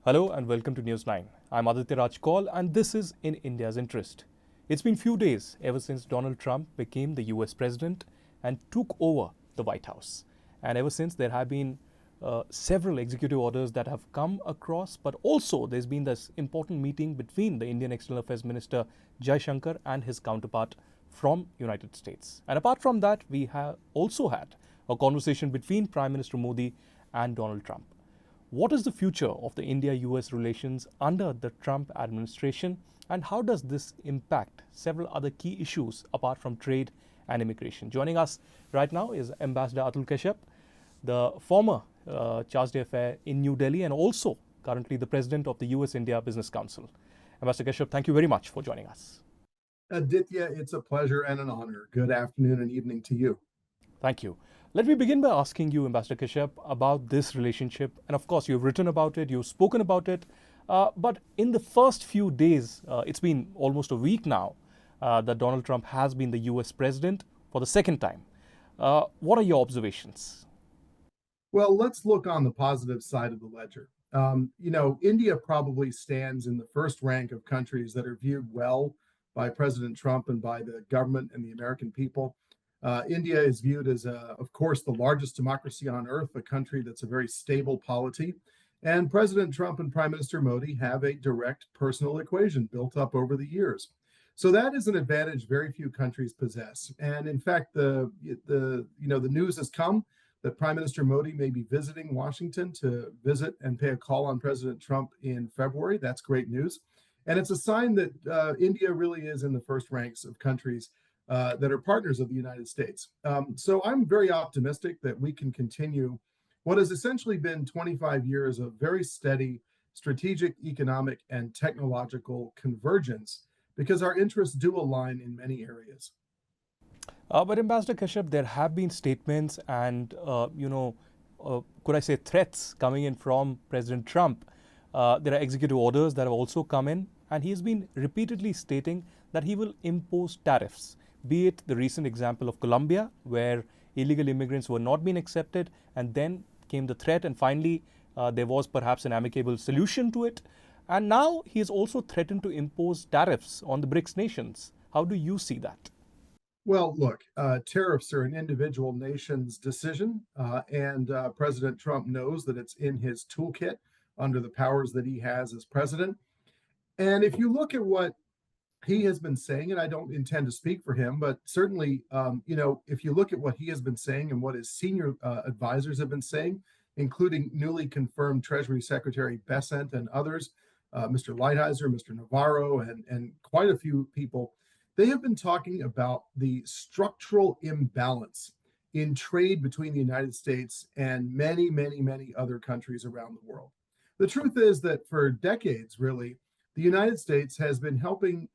Hello and welcome to News 9. I'm Aditya Raj Kaul and this is in India's interest. It's been few days ever since Donald Trump became the US president and took over the White House. And ever since there have been several executive orders that have come across, but also there's been this important meeting between the Indian External Affairs Minister Jai Shankar and his counterpart from United States. And apart from that, we have also had a conversation between Prime Minister Modi and Donald Trump. What is the future of the India-US relations under the Trump administration, and how does this impact several other key issues apart from trade and immigration? Joining us right now is Ambassador Atul Keshap, the former charge d'affaires in New Delhi and also currently the president of the US-India Business Council. Ambassador Keshap, thank you very much for joining us. Aditya, it's a pleasure and an honor. Good afternoon and evening to you. Thank you. Let me begin by asking you, Ambassador Keshap, about this relationship. And of course, you've written about it, you've spoken about it. But in the first few days, it's been almost a week now that Donald Trump has been the US president for the second time. What are your observations? Well, let's look on the positive side of the ledger. India probably stands in the first rank of countries that are viewed well by President Trump and by the government and the American people. India is viewed as, of course, the largest democracy on earth, a country that's a very stable polity. And President Trump and Prime Minister Modi have a direct personal equation built up over the years. So that is an advantage very few countries possess. And in fact, the news has come that Prime Minister Modi may be visiting Washington to visit and pay a call on President Trump in February. That's great news. And it's a sign that India really is in the first ranks of countries that are partners of the United States. So I'm very optimistic that we can continue what has essentially been 25 years of very steady strategic, economic, and technological convergence because our interests do align in many areas. But Ambassador Keshap, there have been statements and, could I say threats coming in from President Trump. There are executive orders that have also come in, and he's been repeatedly stating that he will impose tariffs, be it the recent example of Colombia, where illegal immigrants were not being accepted, and then came the threat, and finally there was perhaps an amicable solution to it. And now he has also threatened to impose tariffs on the BRICS nations. How do you see that? Well, look, tariffs are an individual nation's decision, and President Trump knows that it's in his toolkit under the powers that he has as president. And if you look at what he has been saying, and I don't intend to speak for him, but certainly, if you look at what he has been saying and what his senior advisors have been saying, including newly confirmed Treasury Secretary Bessent and others, Mr. Lighthizer, Mr. Navarro, and quite a few people, they have been talking about the structural imbalance in trade between the United States and many, many, many other countries around the world. The truth is that for decades, really, the United States has been helping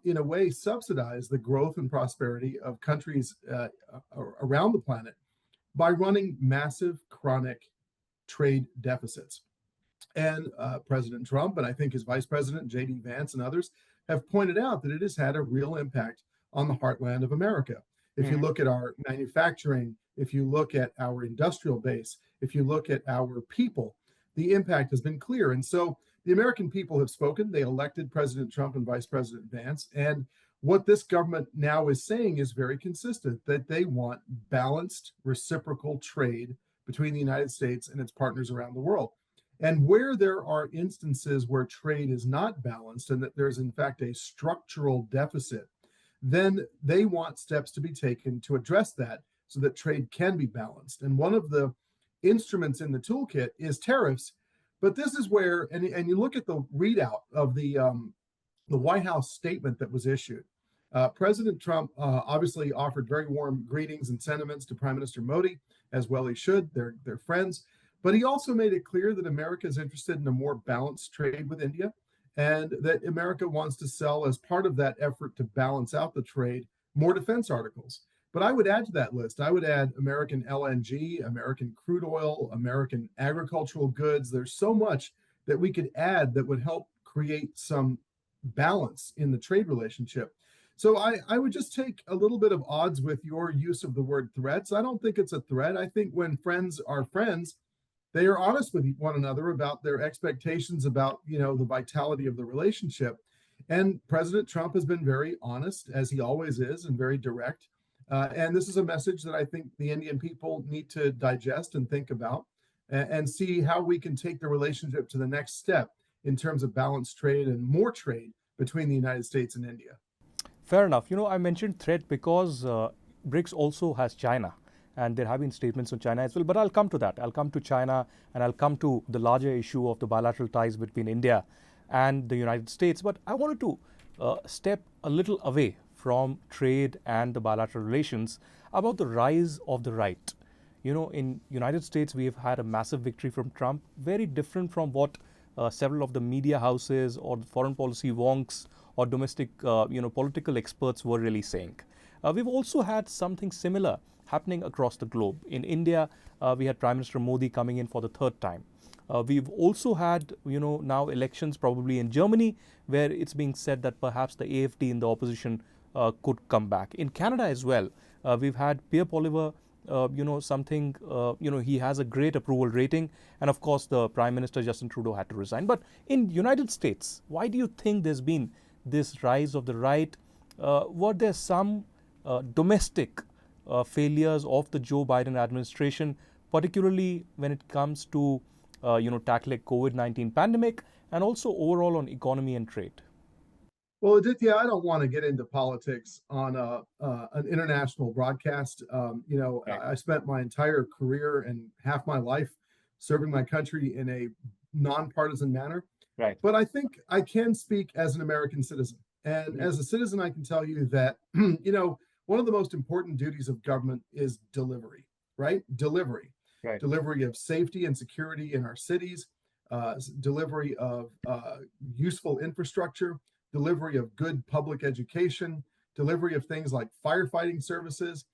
in a way, subsidize the growth and prosperity of countries around the planet by running massive chronic trade deficits. And President Trump, and I think his Vice President, J.D. Vance, and others have pointed out that it has had a real impact on the heartland of America. If you look at our manufacturing, if you look at our industrial base, if you look at our people, the impact has been clear. And so the American people have spoken. They elected President Trump and Vice President Vance. And what this government now is saying is very consistent, that they want balanced reciprocal trade between the United States and its partners around the world. And where there are instances where trade is not balanced and that there's in fact a structural deficit, then they want steps to be taken to address that so that trade can be balanced. And one of the instruments in the toolkit is tariffs. But this is where, and you look at the readout of the White House statement that was issued. President Trump obviously offered very warm greetings and sentiments to Prime Minister Modi, as well he should. They're friends. But he also made it clear that America is interested in a more balanced trade with India, and that America wants to sell, as part of that effort to balance out the trade, more defense articles. But I would add to that list, I would add American LNG, American crude oil, American agricultural goods. There's so much that we could add that would help create some balance in the trade relationship. So I would just take a little bit of odds with your use of the word threats. I don't think it's a threat. I think when friends are friends, They are honest with one another about their expectations about, the vitality of the relationship. And President Trump has been very honest, as he always is, and very direct. And this is a message that I think the Indian people need to digest and think about, and see how we can take the relationship to the next step in terms of balanced trade and more trade between the United States and India. Fair enough. I mentioned threat because BRICS also has China, and there have been statements on China as well. But I'll come to that. I'll come to China, and I'll come to the larger issue of the bilateral ties between India and the United States. But I wanted to step a little away from trade and the bilateral relations about the rise of the right. In United States, we have had a massive victory from Trump, very different from what several of the media houses or the foreign policy wonks or domestic, political experts were really saying. We've also had something similar happening across the globe. In India, we had Prime Minister Modi coming in for the third time. We've also had, now elections probably in Germany, where it's being said that perhaps the AfD in the opposition could come back. In Canada as well, we've had Pierre Poilievre, he has a great approval rating. And of course, the Prime Minister Justin Trudeau had to resign. But in United States, why do you think there's been this rise of the right? Were there some domestic failures of the Joe Biden administration, particularly when it comes to tackling COVID-19 pandemic and also overall on economy and trade? Well, Aditya, I don't want to get into politics on an international broadcast. Right. I spent my entire career and half my life serving my country in a nonpartisan manner. Right. But I think I can speak as an American citizen. And as a citizen, I can tell you that, one of the most important duties of government is delivery, right? Delivery. Right. Delivery of safety and security in our cities, delivery of useful infrastructure, delivery of good public education, delivery of things like firefighting services,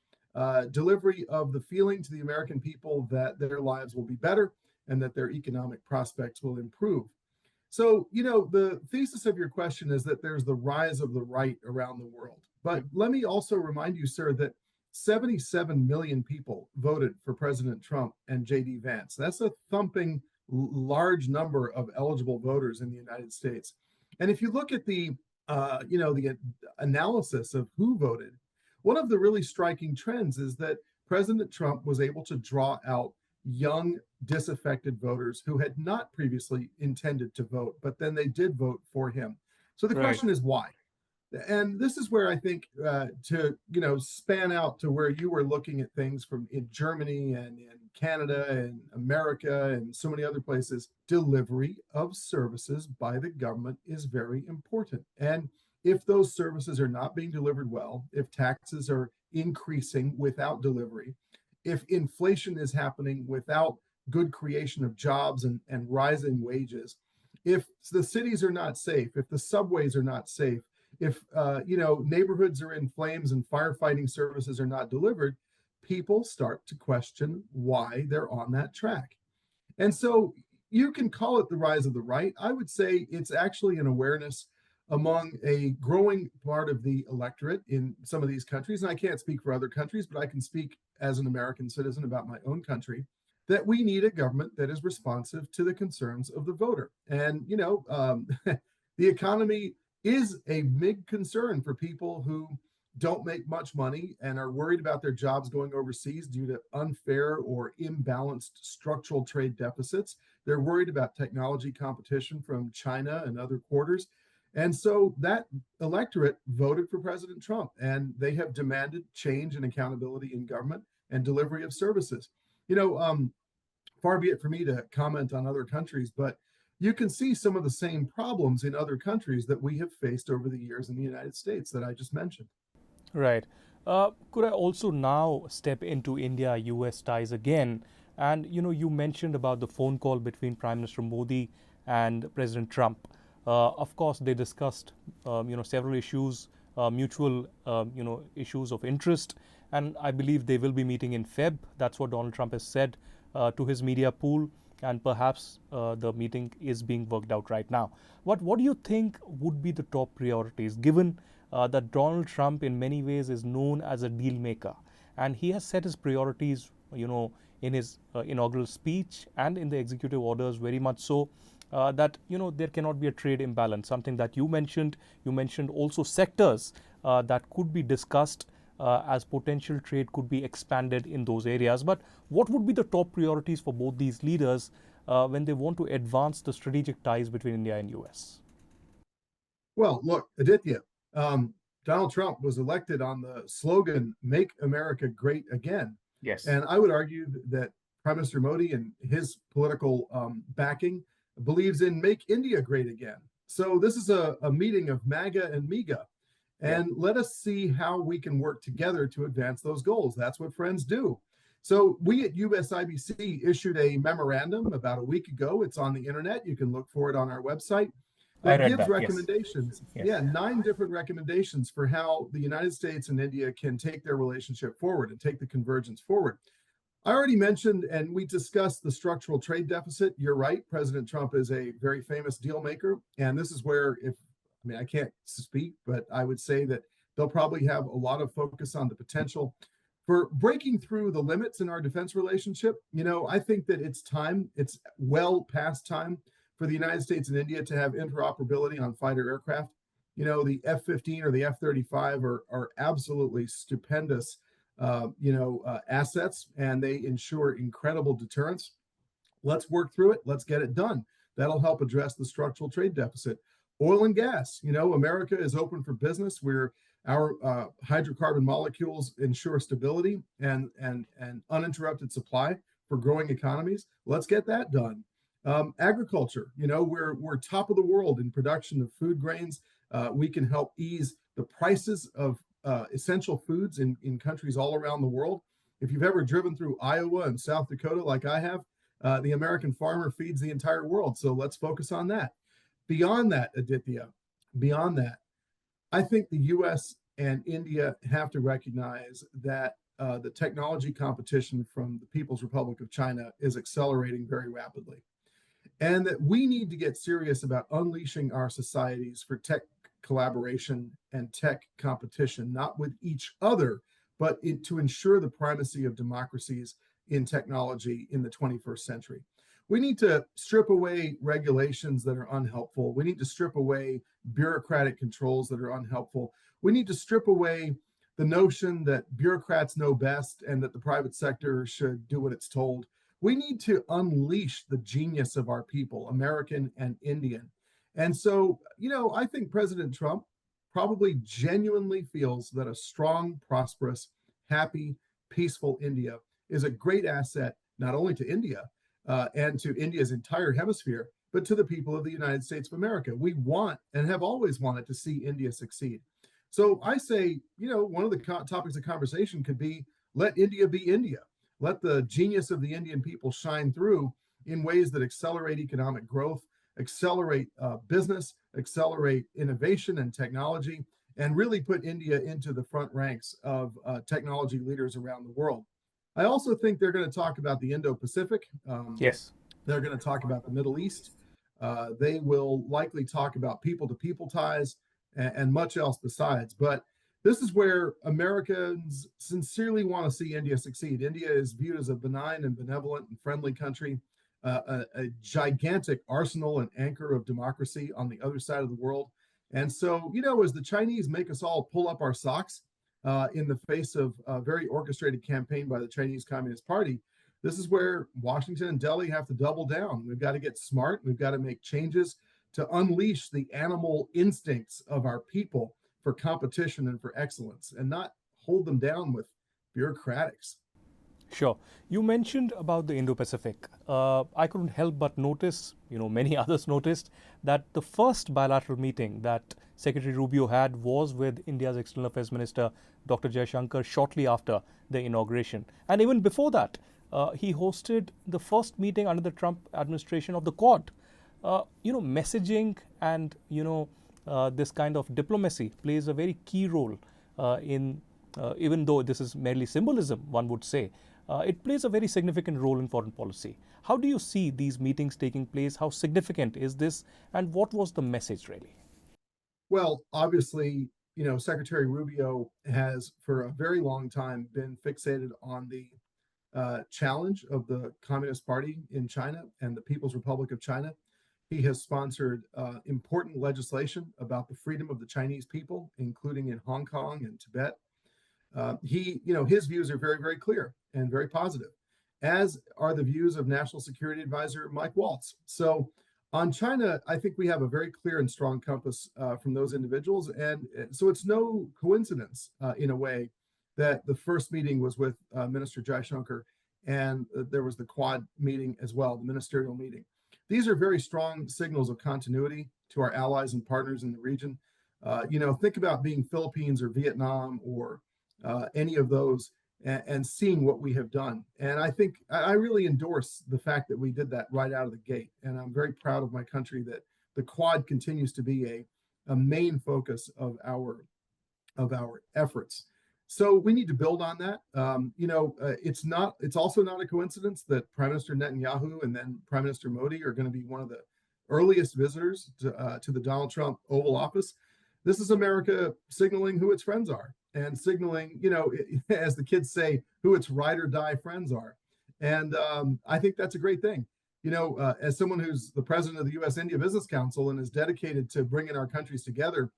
delivery of the feeling to the American people that their lives will be better and that their economic prospects will improve. So, the thesis of your question is that there's the rise of the right around the world. But let me also remind you, sir, that 77 million people voted for President Trump and J.D. Vance. That's a thumping large number of eligible voters in the United States. And if you look at the analysis of who voted, one of the really striking trends is that President Trump was able to draw out young, disaffected voters who had not previously intended to vote, but then they did vote for him. So the question is why? And this is where I think to span out to where you were looking at things from in Germany and in Canada and America and so many other places, delivery of services by the government is very important. And if those services are not being delivered well, if taxes are increasing without delivery, if inflation is happening without good creation of jobs and rising wages, if the cities are not safe, if the subways are not safe, if neighborhoods are in flames and firefighting services are not delivered, people start to question why they're on that track. And so you can call it the rise of the right. I would say it's actually an awareness among a growing part of the electorate in some of these countries, and I can't speak for other countries, but I can speak as an American citizen about my own country, that we need a government that is responsive to the concerns of the voter. And, the economy is a big concern for people who don't make much money and are worried about their jobs going overseas due to unfair or imbalanced structural trade deficits. They're worried about technology competition from China and other quarters. And so that electorate voted for President Trump, and they have demanded change and accountability in government and delivery of services. Far be it for me to comment on other countries, but you can see some of the same problems in other countries that we have faced over the years in the United States that I just mentioned. Right. Could I also now step into India-US ties again? And, you mentioned about the phone call between Prime Minister Modi and President Trump. Of course, they discussed, several issues, mutual, issues of interest. And I believe they will be meeting in Feb. That's what Donald Trump has said to his media pool. And perhaps the meeting is being worked out right now. What do you think would be the top priorities, given that Donald Trump in many ways is known as a deal maker, and he has set his priorities, in his inaugural speech and in the executive orders, very much so, that there cannot be a trade imbalance. Something that you mentioned. You mentioned also sectors that could be discussed as potential trade could be expanded in those areas. But what would be the top priorities for both these leaders when they want to advance the strategic ties between India and US? Well, look, Aditya, Donald Trump was elected on the slogan, Make America Great Again. Yes. And I would argue that Prime Minister Modi and his political backing believes in Make India Great Again. So this is a meeting of MAGA and MEGA. And let us see how we can work together to advance those goals. That's what friends do. So we at USIBC issued a memorandum about a week ago. It's on the internet. You can look for it on our website I that read gives that. Yes. recommendations. Yes. Yeah, 9 different recommendations for how the United States and India can take their relationship forward and take the convergence forward. I already mentioned and we discussed the structural trade deficit. You're right. President Trump is a very famous deal maker. And this is where, I can't speak, but I would say that they'll probably have a lot of focus on the potential for breaking through the limits in our defense relationship. I think that it's well past time for the United States and India to have interoperability on fighter aircraft. The F-15 or the F-35 are absolutely stupendous, assets, and they ensure incredible deterrence. Let's work through it. Let's get it done. That'll help address the structural trade deficit. Oil and gas. America is open for business. Our hydrocarbon molecules ensure stability and uninterrupted supply for growing economies. Let's get that done. Agriculture. We're top of the world in production of food grains. We can help ease the prices of essential foods in countries all around the world. If you've ever driven through Iowa and South Dakota like I have, the American farmer feeds the entire world. So let's focus on that. Beyond that, Aditya, I think the US and India have to recognize that the technology competition from the People's Republic of China is accelerating very rapidly. And that we need to get serious about unleashing our societies for tech collaboration and tech competition, not with each other, but to ensure the primacy of democracies in technology in the 21st century. We need to strip away regulations that are unhelpful. We need to strip away bureaucratic controls that are unhelpful. We need to strip away the notion that bureaucrats know best and that the private sector should do what it's told. We need to unleash the genius of our people, American and Indian. And so, I think President Trump probably genuinely feels that a strong, prosperous, happy, peaceful India is a great asset, not only to India and to India's entire hemisphere, but to the people of the United States of America. We want and have always wanted to see India succeed. So I say, one of the topics of conversation could be, let India be India. Let the genius of the Indian people shine through in ways that accelerate economic growth, accelerate business, accelerate innovation and technology, and really put India into the front ranks of technology leaders around the world. I also think they're going to talk about the Indo-Pacific. Yes. They're going to talk about the Middle East. They will likely talk about people-to-people ties and much else besides. But this is where Americans sincerely want to see India succeed. India is viewed as a benign and benevolent and friendly country, a gigantic arsenal and anchor of democracy on the other side of the world. And so, as the Chinese make us all pull up our socks in the face of a very orchestrated campaign by the Chinese Communist Party, this is where Washington and Delhi have to double down. We've got to get smart. We've got to make changes to unleash the animal instincts of our people for competition and for excellence, and not hold them down with bureaucratics. Sure. You mentioned about the Indo-Pacific. I couldn't help but notice, many others noticed, that the first bilateral meeting that Secretary Rubio had was with India's External Affairs Minister, Dr. Jaishankar, shortly after the inauguration. And even before that, he hosted the first meeting under the Trump administration of the Quad. Messaging and, this kind of diplomacy plays a very key role in, even though this is merely symbolism, one would say, it plays a very significant role in foreign policy. How do you see these meetings taking place? How significant is this? And what was the message really? Well, obviously, Secretary Rubio has for a very long time been fixated on the challenge of the Communist Party in China and the People's Republic of China. He has sponsored important legislation about the freedom of the Chinese people, including in Hong Kong and Tibet. His views are very, very clear and very positive, as are the views of National Security Advisor Mike Waltz. So on China, I think we have a very clear and strong compass from those individuals. And so it's no coincidence, in a way, that the first meeting was with Minister Jaishankar, and there was the Quad meeting as well, the ministerial meeting. These are very strong signals of continuity to our allies and partners in the region. Think about being Philippines or Vietnam or any of those, and seeing what we have done. And I think I really endorse the fact that we did that right out of the gate. And I'm very proud of my country that the Quad continues to be a main focus of our efforts. So we need to build on that. It's also not a coincidence that Prime Minister Netanyahu and then Prime Minister Modi are going to be one of the earliest visitors to the Donald Trump Oval Office. This is America signaling who its friends are, and signaling, as the kids say, who its ride or die friends are. And I think that's a great thing. As someone who's the president of the U.S.-India Business Council and is dedicated to bringing our countries together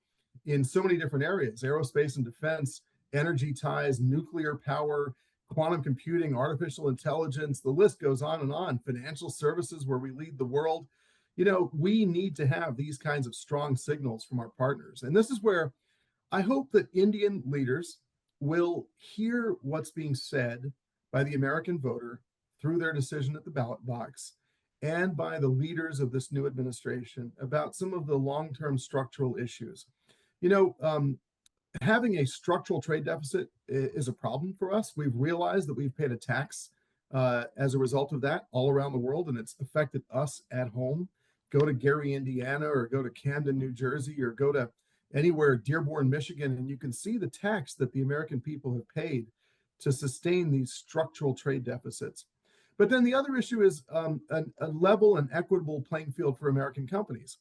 in so many different areas, aerospace and defense, energy ties, nuclear power, quantum computing, artificial intelligence, the list goes on, financial services where we lead the world. We need to have these kinds of strong signals from our partners. And this is where I hope that Indian leaders will hear what's being said by the American voter through their decision at the ballot box and by the leaders of this new administration about some of the long-term structural issues. Having a structural trade deficit is a problem for us. We've realized that we've paid a tax as a result of that all around the world, and it's affected us at home. Go to Gary, Indiana, or go to Camden, New Jersey, or go to anywhere, Dearborn, Michigan, and you can see the tax that the American people have paid to sustain these structural trade deficits. But then the other issue is a level and equitable playing field for American companies.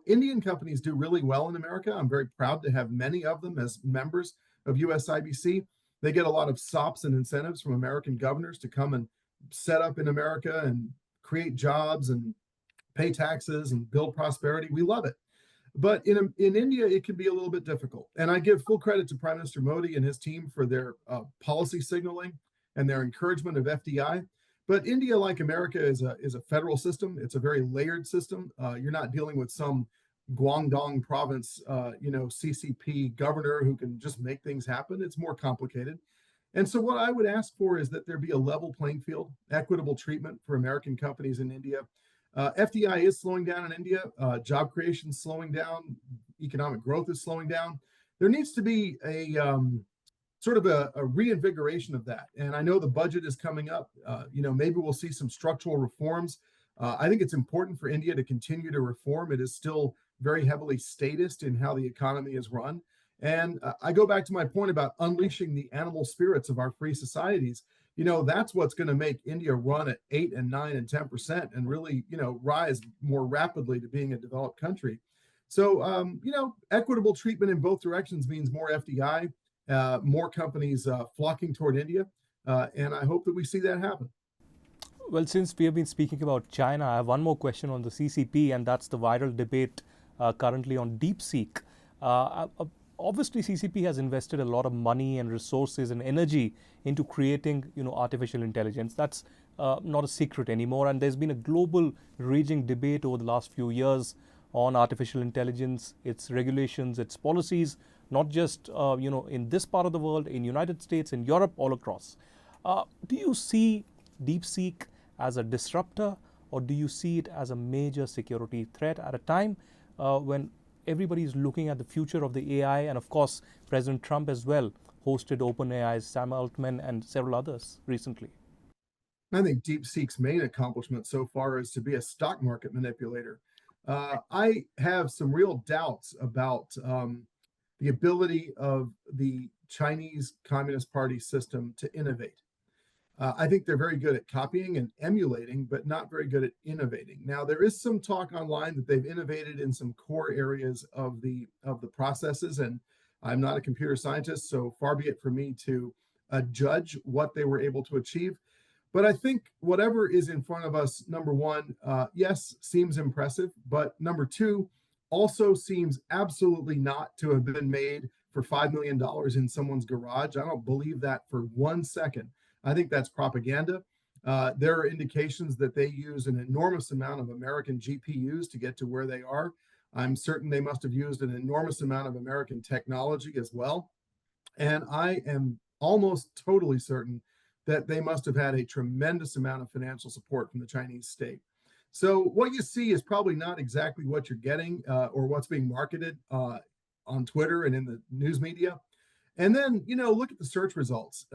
Indian companies do really well in America. I'm very proud to have many of them as members of USIBC. They get a lot of SOPs and incentives from American governors to come and set up in America and create jobs and pay taxes and build prosperity. We love it. But in India, it can be a little bit difficult. And I give full credit to Prime Minister Modi and his team for their policy signaling and their encouragement of FDI. But India, like America, is a federal system. It's a very layered system. You're not dealing with some Guangdong province, CCP governor who can just make things happen. It's more complicated. And so what I would ask for is that there be a level playing field, equitable treatment for American companies in India. FDI is slowing down in India. Job creation is slowing down. Economic growth is slowing down. There needs to be a sort of a reinvigoration of that. And I know the budget is coming up. Maybe we'll see some structural reforms. I think it's important for India to continue to reform. It is still very heavily statist in how the economy is run. And I go back to my point about unleashing the animal spirits of our free societies. That's what's going to make India run at 8 and 9 and 10% and really, rise more rapidly to being a developed country. So, equitable treatment in both directions means more FDI, more companies flocking toward India. And I hope that we see that happen. Well, since we have been speaking about China, I have one more question on the CCP, and that's the viral debate currently on DeepSeek. Obviously, CCP has invested a lot of money and resources and energy into creating, artificial intelligence. That's not a secret anymore. And there's been a global raging debate over the last few years on artificial intelligence, its regulations, its policies, not just, in this part of the world, in United States, in Europe, all across. Do you see DeepSeek as a disruptor, or do you see it as a major security threat at a time when everybody is looking at the future of the AI, and of course, President Trump as well hosted OpenAI's Sam Altman and several others recently? I think DeepSeek's main accomplishment so far is to be a stock market manipulator. I have some real doubts about the ability of the Chinese Communist Party system to innovate. I think they're very good at copying and emulating, but not very good at innovating. Now, there is some talk online that they've innovated in some core areas of the processes, and I'm not a computer scientist, so far be it for me to judge what they were able to achieve. But I think whatever is in front of us, number one, yes, seems impressive, but number two, also seems absolutely not to have been made for $5 million in someone's garage. I don't believe that for 1 second. I think that's propaganda. There are indications that they use an enormous amount of American GPUs to get to where they are. I'm certain they must have used an enormous amount of American technology as well. And I am almost totally certain that they must have had a tremendous amount of financial support from the Chinese state. So what you see is probably not exactly what you're getting or what's being marketed on Twitter and in the news media. And then, look at the search results.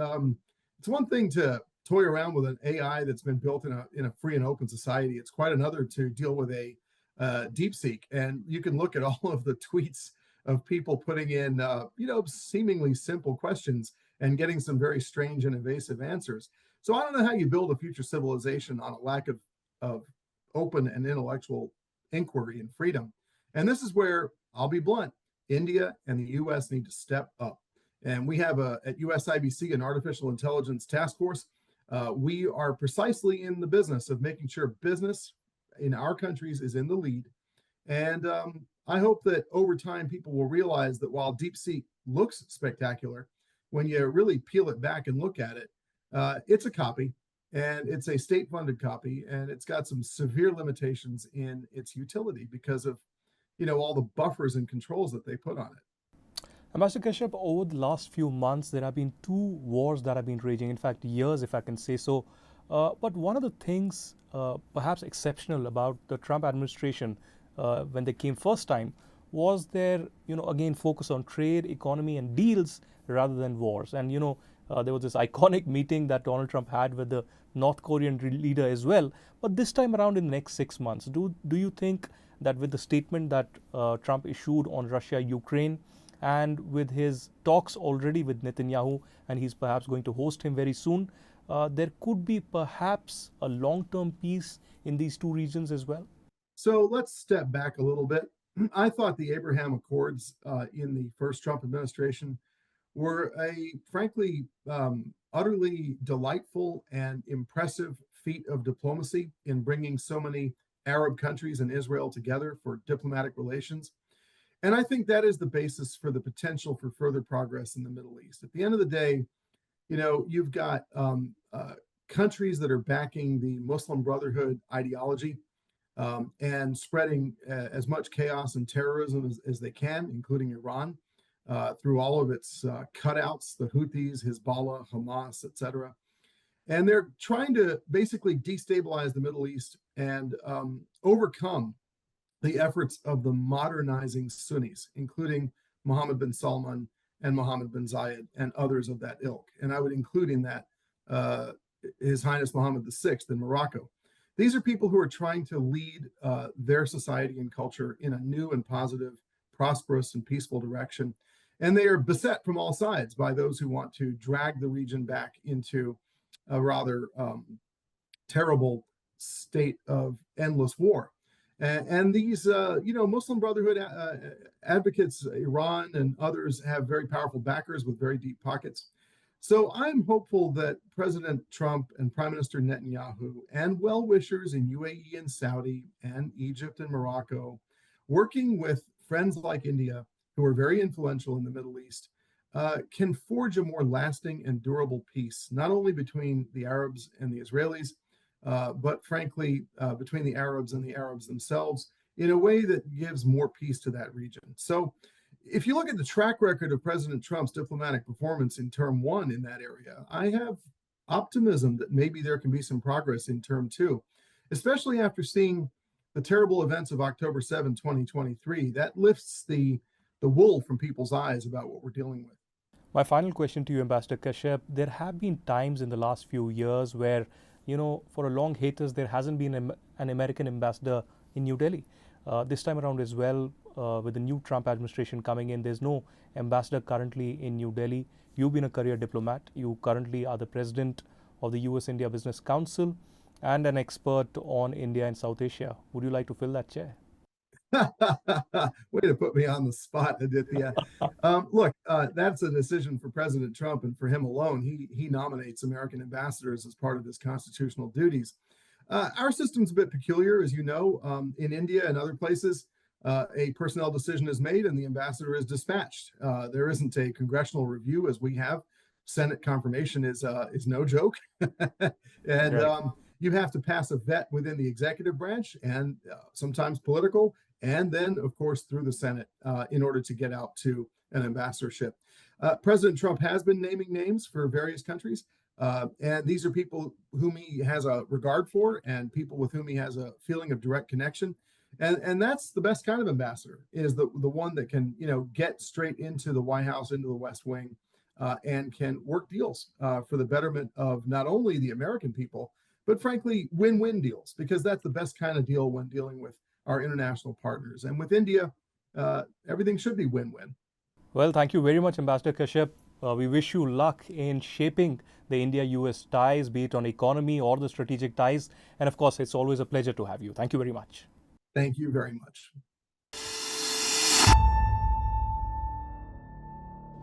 It's one thing to toy around with an AI that's been built in a free and open society. It's quite another to deal with a DeepSeek. And you can look at all of the tweets of people putting in, seemingly simple questions and getting some very strange and evasive answers. So I don't know how you build a future civilization on a lack of open and intellectual inquiry and freedom. And this is where, I'll be blunt, India and the US need to step up. And we have at USIBC an artificial intelligence task force. We are precisely in the business of making sure business in our countries is in the lead. And I hope that over time people will realize that while DeepSeek looks spectacular, when you really peel it back and look at it, it's a copy, and it's a state-funded copy, and it's got some severe limitations in its utility because of, all the buffers and controls that they put on it. Ambassador Kashyap, over the last few months, there have been two wars that have been raging, in fact, years, if I can say so. But one of the things perhaps exceptional about the Trump administration when they came first time was their, again, focus on trade, economy, and deals rather than wars. And, there was this iconic meeting that Donald Trump had with the North Korean leader as well. But this time around, in the next 6 months, do you think that with the statement that Trump issued on Russia, Ukraine, and with his talks already with Netanyahu, and he's perhaps going to host him very soon, there could be perhaps a long-term peace in these two regions as well? So let's step back a little bit. I thought the Abraham Accords in the first Trump administration were a, frankly, utterly delightful and impressive feat of diplomacy in bringing so many Arab countries and Israel together for diplomatic relations. And I think that is the basis for the potential for further progress in the Middle East. At the end of the day, you've got countries that are backing the Muslim Brotherhood ideology and spreading as much chaos and terrorism as they can, including Iran, through all of its cutouts, the Houthis, Hezbollah, Hamas, etc. And they're trying to basically destabilize the Middle East and overcome the efforts of the modernizing Sunnis, including Mohammed bin Salman and Mohammed bin Zayed and others of that ilk. And I would include in that His Highness Mohammed VI in Morocco. These are people who are trying to lead their society and culture in a new and positive, prosperous and peaceful direction. And they are beset from all sides by those who want to drag the region back into a rather terrible state of endless war. And these, Muslim Brotherhood advocates, Iran and others, have very powerful backers with very deep pockets. So I'm hopeful that President Trump and Prime Minister Netanyahu and well-wishers in UAE and Saudi and Egypt and Morocco, working with friends like India, who are very influential in the Middle East, can forge a more lasting and durable peace, not only between the Arabs and the Israelis, but frankly, between the Arabs and the Arabs themselves, in a way that gives more peace to that region. So if you look at the track record of President Trump's diplomatic performance in term one in that area, I have optimism that maybe there can be some progress in term two, especially after seeing the terrible events of October 7, 2023. That lifts the wool from people's eyes about what we're dealing with. My final question to you, Ambassador Kashyap, there have been times in the last few years where, for a long hiatus, there hasn't been an American ambassador in New Delhi. This time around as well, with the new Trump administration coming in, there's no ambassador currently in New Delhi. You've been a career diplomat. You currently are the president of the US-India Business Council and an expert on India and South Asia. Would you like to fill that chair? Well, Way to put me on the spot, Aditya. Look, that's a decision for President Trump and for him alone. He nominates American ambassadors as part of his constitutional duties. Our system's a bit peculiar, as you know. In India and other places, a personnel decision is made and the ambassador is dispatched. There isn't a congressional review as we have. Senate confirmation is no joke, and Right. you have to pass a vet within the executive branch and sometimes political, and then of course through the Senate in order to get out to an ambassadorship. President Trump has been naming names for various countries. And these are people whom he has a regard for and people with whom he has a feeling of direct connection. And that's the best kind of ambassador, is the one that can, get straight into the White House, into the West Wing, and can work deals for the betterment of not only the American people, but frankly, win-win deals, because that's the best kind of deal when dealing with our international partners. And with India, everything should be win-win. Well, thank you very much, Ambassador Kashyap. We wish you luck in shaping the India-US ties, be it on economy or the strategic ties. And of course, it's always a pleasure to have you. Thank you very much. Thank you very much.